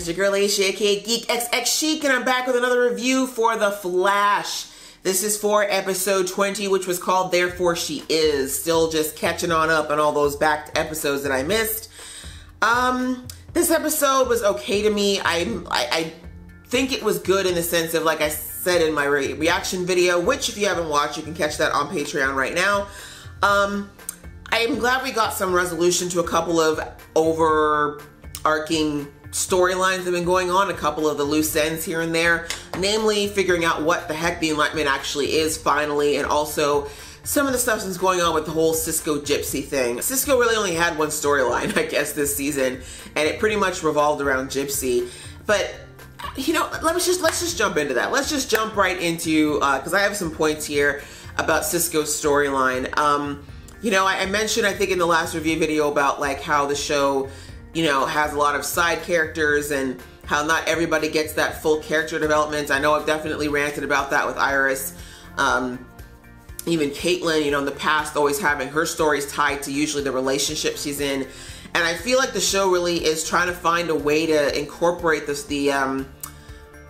it's your girl Aisha, aka Geek XX Chic, and I'm back with another review for The Flash. This is for episode 20, which was called Therefore She Is. Still just catching on up on all those back episodes that I missed. This episode was okay to me. I think it was good in the sense of, like I said in my reaction video, which if you haven't watched, you can catch that on Patreon right now. I'm glad we got some resolution to a couple of overarching storylines that have been going on, a couple of the loose ends here and there, namely figuring out what the heck the Enlightenment actually is finally, and also some of the stuff that's going on with the whole Cisco Gypsy thing. Cisco really only had one storyline, I guess, this season, and it pretty much revolved around Gypsy. But you know, let's just jump into that. Let's just jump right into, because I have some points here about Cisco's storyline. You know, I mentioned, I think in the last review video, about like how the show, you know, has a lot of side characters and how not everybody gets that full character development. I know I've definitely ranted about that with Iris. Even Caitlin, you know, in the past, always having her stories tied to usually the relationship she's in. And I feel like the show really is trying to find a way to incorporate this, the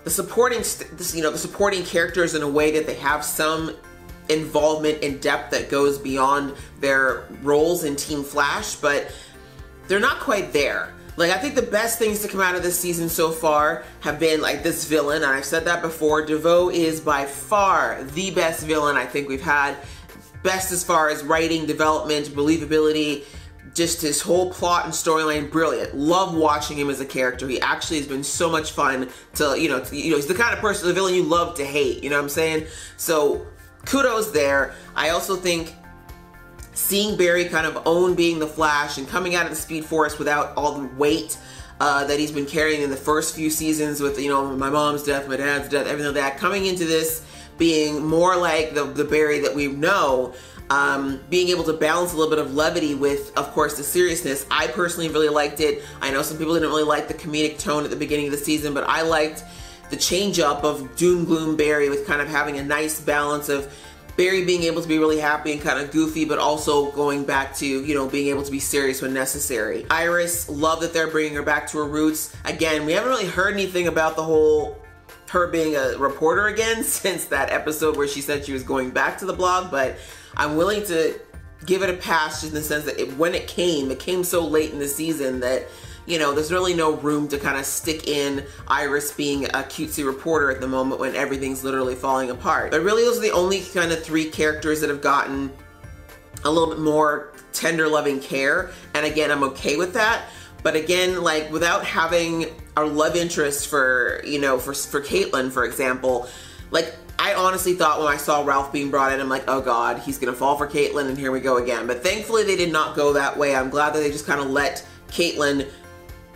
supporting characters in a way that they have some involvement and depth that goes beyond their roles in Team Flash, but they're not quite there. Like, I think the best things to come out of this season so far have been like this villain, and I've said that before. DeVoe is by far the best villain I think we've had. Best as far as writing, development, believability, just his whole plot and storyline, brilliant. Love watching him as a character. He actually has been so much fun to, you know, he's the kind of person, the villain you love to hate, you know what I'm saying? So kudos there. I also think seeing Barry kind of own being the Flash and coming out of the Speed Force without all the weight that he's been carrying in the first few seasons with, you know, my mom's death, my dad's death, everything like that, coming into this being more like the Barry that we know, being able to balance a little bit of levity with, of course, the seriousness. I personally really liked it. I know some people didn't really like the comedic tone at the beginning of the season, but I liked the change up of doom gloom Barry with kind of having a nice balance of Barry being able to be really happy and kind of goofy, but also going back to, you know, being able to be serious when necessary. Iris, love that they're bringing her back to her roots. Again, we haven't really heard anything about the whole her being a reporter again since that episode where she said she was going back to the blog, but I'm willing to give it a pass just in the sense that when it came so late in the season that, you know, there's really no room to kind of stick in Iris being a cutesy reporter at the moment when everything's literally falling apart. But really, those are the only kind of three characters that have gotten a little bit more tender, loving care. And again, I'm okay with that. But again, like, without having our love interest for, you know, for Caitlin, for example, like, I honestly thought when I saw Ralph being brought in, I'm like, oh God, he's gonna fall for Caitlin, and here we go again. But thankfully, they did not go that way. I'm glad that they just kind of let Caitlin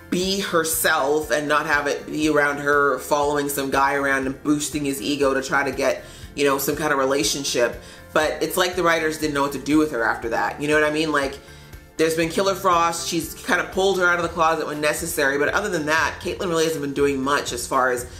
be herself and not have it be around her following some guy around and boosting his ego to try to get, you know, some kind of relationship. But it's like the writers didn't know what to do with her after that. You know what I mean? Like, there's been Killer Frost. She's kind of pulled her out of the closet when necessary. But other than that, Caitlin really hasn't been doing much as far as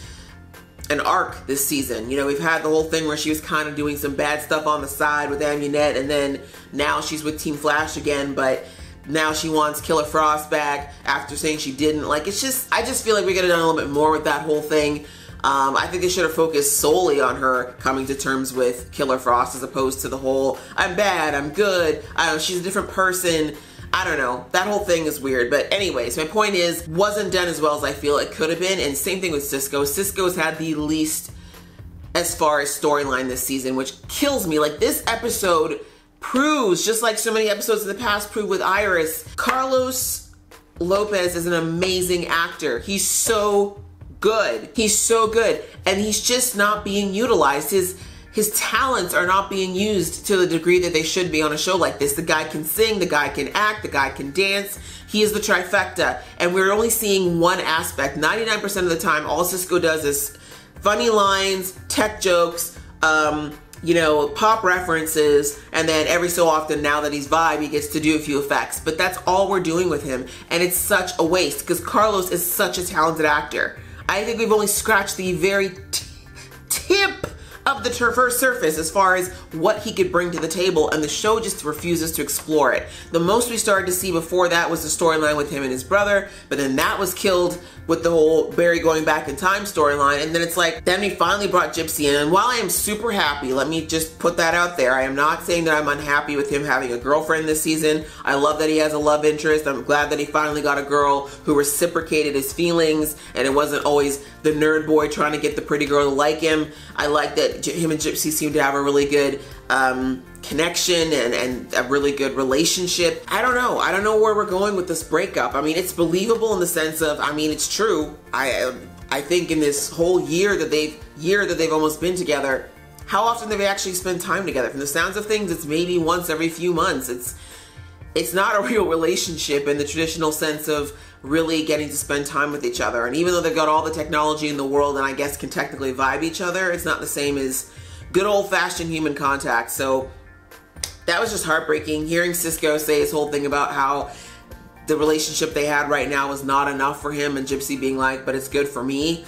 an arc this season. You know, we've had the whole thing where she was kind of doing some bad stuff on the side with Amunet, and then now she's with Team Flash again, but now she wants Killer Frost back after saying she didn't. Like, it's just, I just feel like we could have done a little bit more with that whole thing. I think they should have focused solely on her coming to terms with Killer Frost as opposed to the whole, I'm bad, I'm good, I don't know, she's a different person. I don't know. That whole thing is weird. But anyways, my point is, wasn't done as well as I feel it could have been. And same thing with Cisco. Cisco's had the least as far as storyline this season, which kills me. Like, this episode proves, just like so many episodes in the past proved with Iris, Carlos Lopez is an amazing actor. He's so good. He's so good. And he's just not being utilized. His talents are not being used to the degree that they should be on a show like this. The guy can sing, the guy can act, the guy can dance. He is the trifecta. And we're only seeing one aspect. 99% of the time, all Cisco does is funny lines, tech jokes, you know, pop references, and then every so often, now that he's Vibe, he gets to do a few effects. But that's all we're doing with him. And it's such a waste because Carlos is such a talented actor. I think we've only scratched the very tip of the first surface as far as what he could bring to the table, and the show just refuses to explore it. The most we started to see before that was the storyline with him and his brother, but then that was killed with the whole Barry going back in time storyline, and then it's like, then we finally brought Gypsy in, and while I am super happy, let me just put that out there, I am not saying that I'm unhappy with him having a girlfriend this season. I love that he has a love interest. I'm glad that he finally got a girl who reciprocated his feelings, and it wasn't always the nerd boy trying to get the pretty girl to like him. I like that him and Gypsy seem to have a really good connection and a really good relationship. I don't know where we're going with this breakup. I mean, it's believable in the sense of, I mean, it's true. I think in this whole year that they've almost been together, how often do they actually spend time together? From the sounds of things, it's maybe once every few months. It's not a real relationship in the traditional sense of really getting to spend time with each other. And even though they've got all the technology in the world and I guess can technically vibe each other, it's not the same as good old-fashioned human contact. So that was just heartbreaking. Hearing Cisco say his whole thing about how the relationship they had right now was not enough for him, and Gypsy being like, but it's good for me.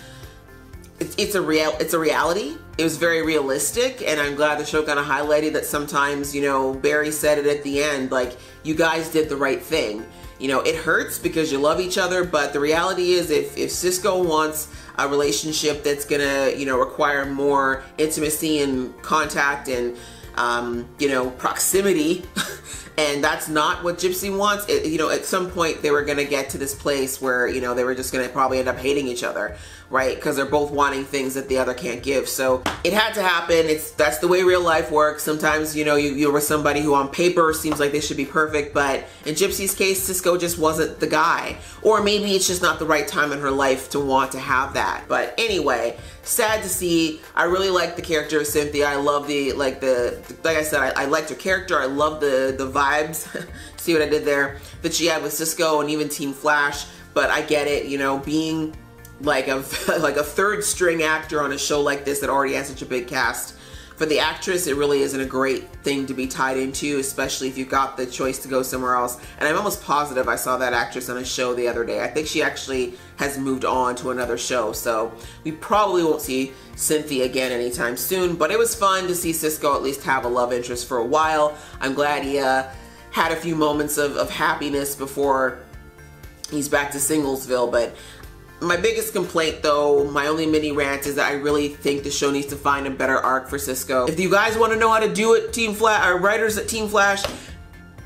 It's a reality. It was very realistic, and I'm glad the show kind of highlighted that sometimes, you know, Barry said it at the end, like, you guys did the right thing. You know, it hurts because you love each other, but the reality is if Cisco wants a relationship that's gonna, you know, require more intimacy and contact and, you know, proximity, and that's not what Gypsy wants, you know, at some point they were gonna get to this place where, you know, they were just gonna probably end up hating each other, right? Because they're both wanting things that the other can't give. So it had to happen. That's the way real life works. Sometimes, you know, you're with somebody who on paper seems like they should be perfect, but in Gypsy's case, Cisco just wasn't the guy. Or maybe it's just not the right time in her life to want to have that. But anyway, sad to see. I really like the character of Cynthia. I love like I said, I liked her character. I love the vibes. See what I did there? That she had with Cisco and even Team Flash. But I get it, you know, being like a third string actor on a show like this that already has such a big cast. For the actress, it really isn't a great thing to be tied into, especially if you've got the choice to go somewhere else. And I'm almost positive I saw that actress on a show the other day. I think she actually has moved on to another show, so we probably won't see Cynthia again anytime soon. But it was fun to see Cisco at least have a love interest for a while. I'm glad he had a few moments of happiness before he's back to Singlesville. But my biggest complaint, though, my only mini rant, is that I really think the show needs to find a better arc for Cisco. If you guys want to know how to do it, Team Flash, or writers at Team Flash,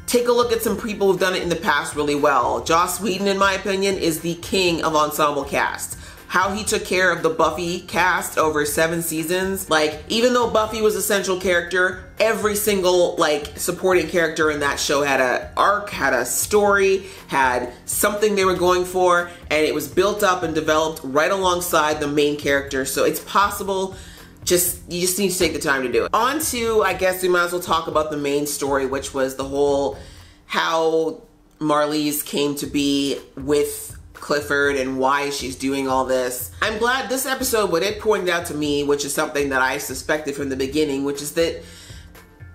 take a look at some people who've done it in the past really well. Joss Whedon, in my opinion, is the king of ensemble casts. How he took care of the Buffy cast over 7 seasons. Like, even though Buffy was a central character, every single, like, supporting character in that show had an arc, had a story, had something they were going for, and it was built up and developed right alongside the main character. So it's possible, you just need to take the time to do it. On to, I guess we might as well talk about the main story, which was the whole, how Marlize came to be with Clifford and why she's doing all this. I'm glad this episode, what it pointed out to me, which is something that I suspected from the beginning, which is that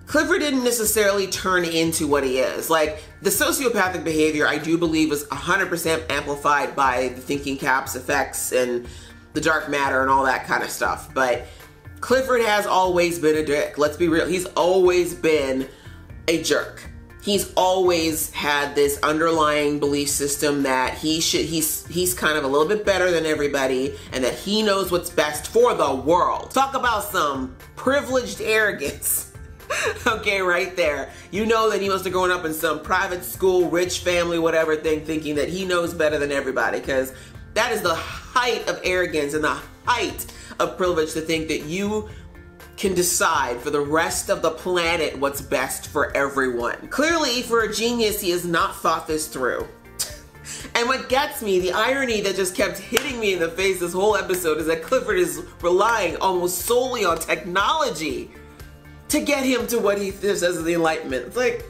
Clifford didn't necessarily turn into what he is. Like, the sociopathic behavior, I do believe, is 100% amplified by the thinking caps effects and the dark matter and all that kind of stuff. But Clifford has always been a dick. Let's be real. He's always been a jerk. He's always had this underlying belief system that he's kind of a little bit better than everybody and that he knows what's best for the world. Talk about some privileged arrogance. Okay, right there. You know that he must have grown up in some private school, rich family, whatever thing, thinking that he knows better than everybody, because that is the height of arrogance and the height of privilege to think that you can decide for the rest of the planet what's best for everyone. Clearly, for a genius, he has not thought this through. And what gets me, the irony that just kept hitting me in the face this whole episode, is that Clifford is relying almost solely on technology to get him to what he says is the Enlightenment. It's like,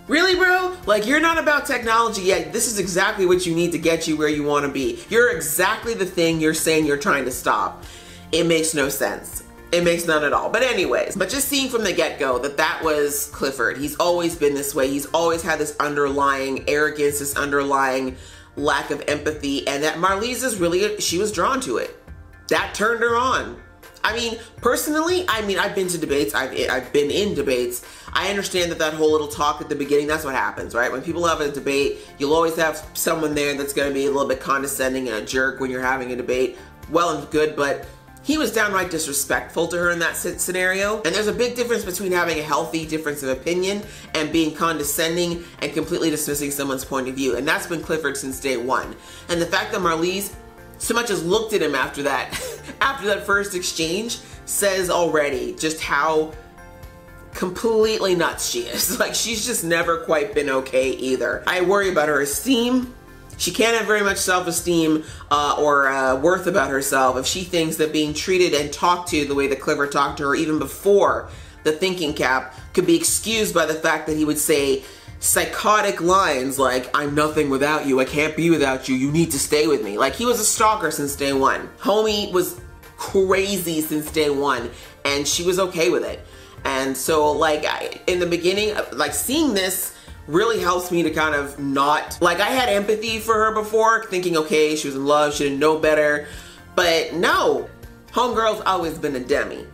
really, bro? Like, you're not about technology yet. This is exactly what you need to get you where you want to be. You're exactly the thing you're saying you're trying to stop. It makes no sense. It makes none at all. But anyways, but just seeing from the get-go that was Clifford. He's always been this way. He's always had this underlying arrogance, this underlying lack of empathy, and that Marlize is really, she was drawn to it. That turned her on. I mean, personally, I've been to debates, I've been in debates. I understand that whole little talk at the beginning, that's what happens, right? When people have a debate, you'll always have someone there that's gonna be a little bit condescending and a jerk when you're having a debate. Well and good, but he was downright disrespectful to her in that scenario. And there's a big difference between having a healthy difference of opinion and being condescending and completely dismissing someone's point of view. And that's been Clifford since day one. And the fact that Marlize so much as looked at him after that, after that first exchange, says already just how completely nuts she is. Like, she's just never quite been okay either. I worry about her esteem. She can't have very much self-esteem or worth about herself if she thinks that being treated and talked to the way that Clifford talked to her even before the thinking cap could be excused by the fact that he would say psychotic lines like, I'm nothing without you, I can't be without you, you need to stay with me. Like, he was a stalker since day one. Homie was crazy since day one, and she was okay with it. And so, like, in the beginning, like, seeing this really helps me to kind of not, like, I had empathy for her before, thinking, okay, she was in love, she didn't know better. But no, homegirl's always been a demi.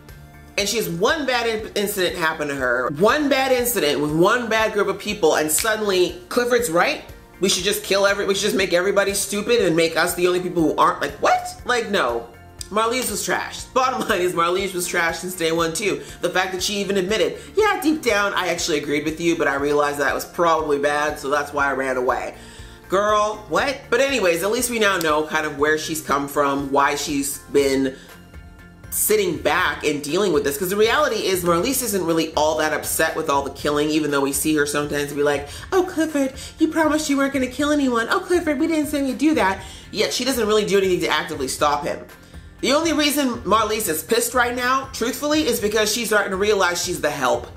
And she has one bad incident happen to her, one bad incident with one bad group of people, and suddenly Clifford's right. We should just we should just make everybody stupid and make us the only people who aren't. Like, what? Like, no. Marlize was trash. Bottom line is Marlize was trash since day one too. The fact that she even admitted, yeah, deep down, I actually agreed with you, but I realized that was probably bad, so that's why I ran away. Girl, what? But anyways, at least we now know kind of where she's come from, why she's been sitting back and dealing with this, because the reality is Marlize isn't really all that upset with all the killing, even though we see her sometimes be like, oh, Clifford, you promised you weren't going to kill anyone. Oh, Clifford, we didn't say we'd do that. Yet she doesn't really do anything to actively stop him. The only reason Marlize is pissed right now, truthfully, is because she's starting to realize she's the help.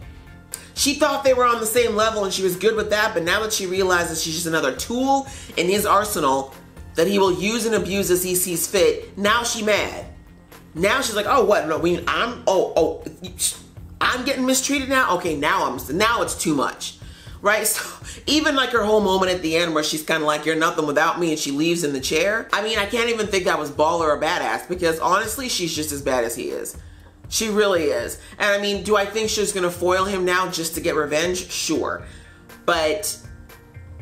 She thought they were on the same level and she was good with that, but now that she realizes she's just another tool in his arsenal that he will use and abuse as he sees fit, now she's mad. Now she's like, oh, what? No, I'm getting mistreated now? Okay, now it's too much, right? So even like her whole moment at the end where she's kind of like, you're nothing without me, and she leaves in the chair. I mean, I can't even think that was baller or badass, because honestly, she's just as bad as he is. She really is. And I mean, do I think she's gonna foil him now just to get revenge? Sure. But,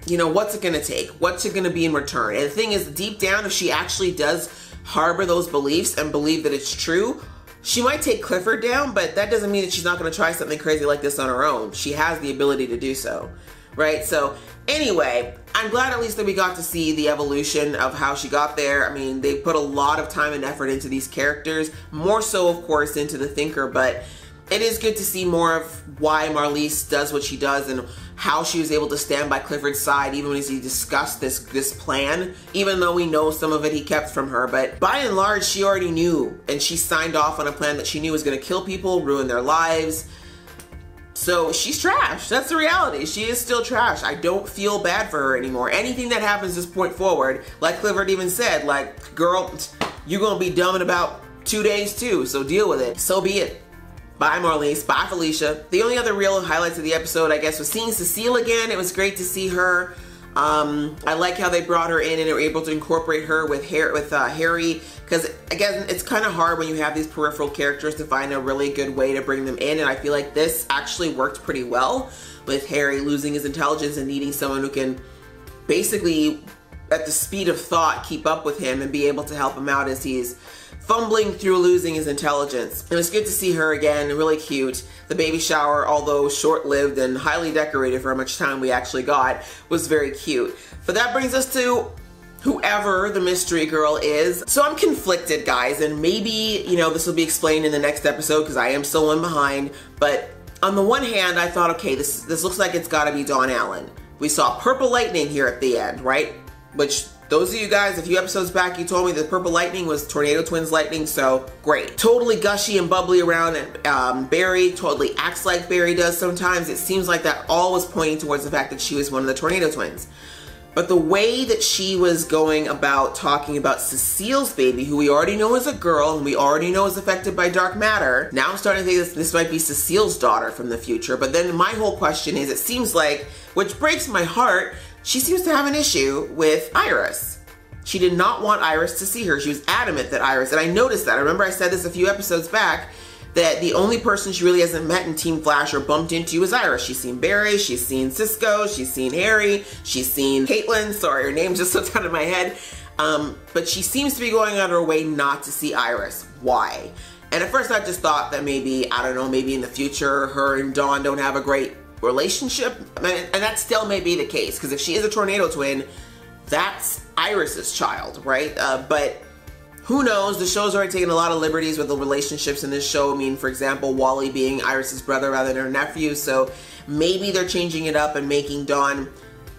you know, what's it gonna take? What's it gonna be in return? And the thing is, deep down, if she actually does harbor those beliefs and believe that it's true, she might take Clifford down, but that doesn't mean that she's not going to try something crazy like this on her own. She has the ability to do so, right? So anyway, I'm glad at least that we got to see the evolution of how she got there. I mean, they put a lot of time and effort into these characters, more so, of course, into the Thinker, but it is good to see more of why Marlize does what she does and how she was able to stand by Clifford's side even as he discussed this plan, even though we know some of it he kept from her. But by and large, she already knew, and she signed off on a plan that she knew was going to kill people, ruin their lives. So she's trash. That's the reality. She is still trash. I don't feel bad for her anymore. Anything that happens this point forward, like Clifford even said, like, girl, you're going to be dumb in about 2 days too, so deal with it. So be it. Bye, Marlize. Bye, Felicia. The only other real highlights of the episode, I guess, was seeing Cecile again. It was great to see her. I like how they brought her in and were able to incorporate her with Harry, because, again, it's kind of hard when you have these peripheral characters to find a really good way to bring them in, and I feel like this actually worked pretty well with Harry losing his intelligence and needing someone who can basically, at the speed of thought, keep up with him and be able to help him out as he's fumbling through losing his intelligence. It was good to see her again, really cute. The baby shower, although short-lived and highly decorated for how much time we actually got, was very cute. But that brings us to whoever the mystery girl is. So I'm conflicted, guys, and maybe, you know, this will be explained in the next episode because I am still in behind. But on the one hand, I thought, okay, this looks like it's gotta be Dawn Allen. We saw purple lightning here at the end, right? Which, those of you guys, a few episodes back, you told me that purple lightning was Tornado Twins lightning, so great. Totally gushy and bubbly around Barry, totally acts like Barry does sometimes. It seems like that all was pointing towards the fact that she was one of the Tornado Twins. But the way that she was going about talking about Cecile's baby, who we already know is a girl, and we already know is affected by dark matter, now I'm starting to think this might be Cecile's daughter from the future. But then my whole question is, it seems like, which breaks my heart, she seems to have an issue with Iris. She did not want Iris to see her. She was adamant that Iris, and I noticed that. I remember I said this a few episodes back, that the only person she really hasn't met in Team Flash or bumped into is Iris. She's seen Barry, she's seen Cisco, she's seen Harry, she's seen Caitlin. Sorry, her name just slipped out of my head. But she seems to be going out of her way not to see Iris. Why? And at first I just thought that maybe, I don't know, maybe in the future her and Dawn don't have a great relationship. And that still may be the case, because if she is a tornado twin, that's Iris's child, right? But who knows? The show's already taken a lot of liberties with the relationships in this show. I mean, for example, Wally being Iris's brother rather than her nephew. So maybe they're changing it up and making Dawn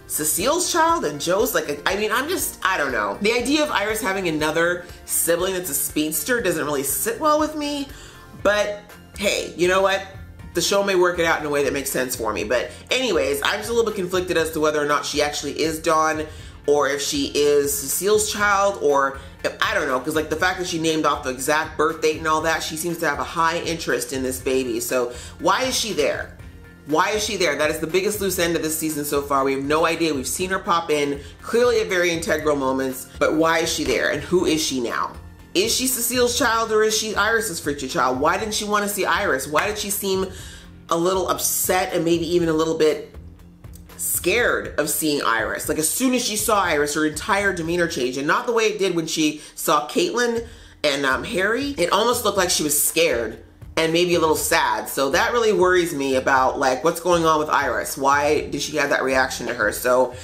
Cecile's child and Joe's like, I don't know. The idea of Iris having another sibling that's a speedster doesn't really sit well with me, but hey, you know what? The show may work it out in a way that makes sense for me. But anyways, I'm just a little bit conflicted as to whether or not she actually is Dawn, or if she is Cecile's child, or if, I don't know, because like the fact that she named off the exact birth date and all that, she seems to have a high interest in this baby. So why is she there? Why is she there? That is the biggest loose end of this season so far. We have no idea. We've seen her pop in, clearly at very integral moments, but why is she there? And who is she now? Is she Cecile's child, or is she Iris's future child? Why didn't she want to see Iris? Why did she seem a little upset and maybe even a little bit scared of seeing Iris? Like as soon as she saw Iris, her entire demeanor changed, and not the way it did when she saw Caitlin and Harry. It almost looked like she was scared and maybe a little sad. So that really worries me about like what's going on with Iris. Why did she have that reaction to her? So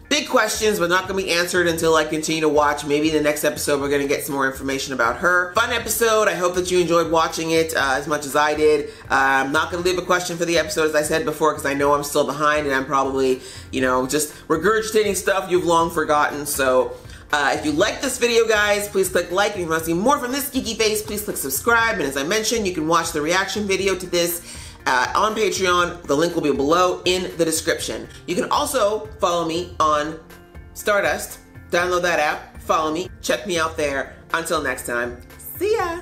big questions, but not gonna be answered until I continue to watch. Maybe the next episode we're gonna get some more information about her. Fun episode. I hope that you enjoyed watching it as much as I did. I'm not gonna leave a question for the episode, as I said before, because I know I'm still behind and I'm probably, you know, just regurgitating stuff you've long forgotten. So if you like this video, guys, please click like. And if you want to see more from this geeky face, please click subscribe. And as I mentioned, you can watch the reaction video to this on Patreon. The link will be below in the description. You can also follow me on Stardust. Download that app, follow me, check me out there. Until next time, see ya!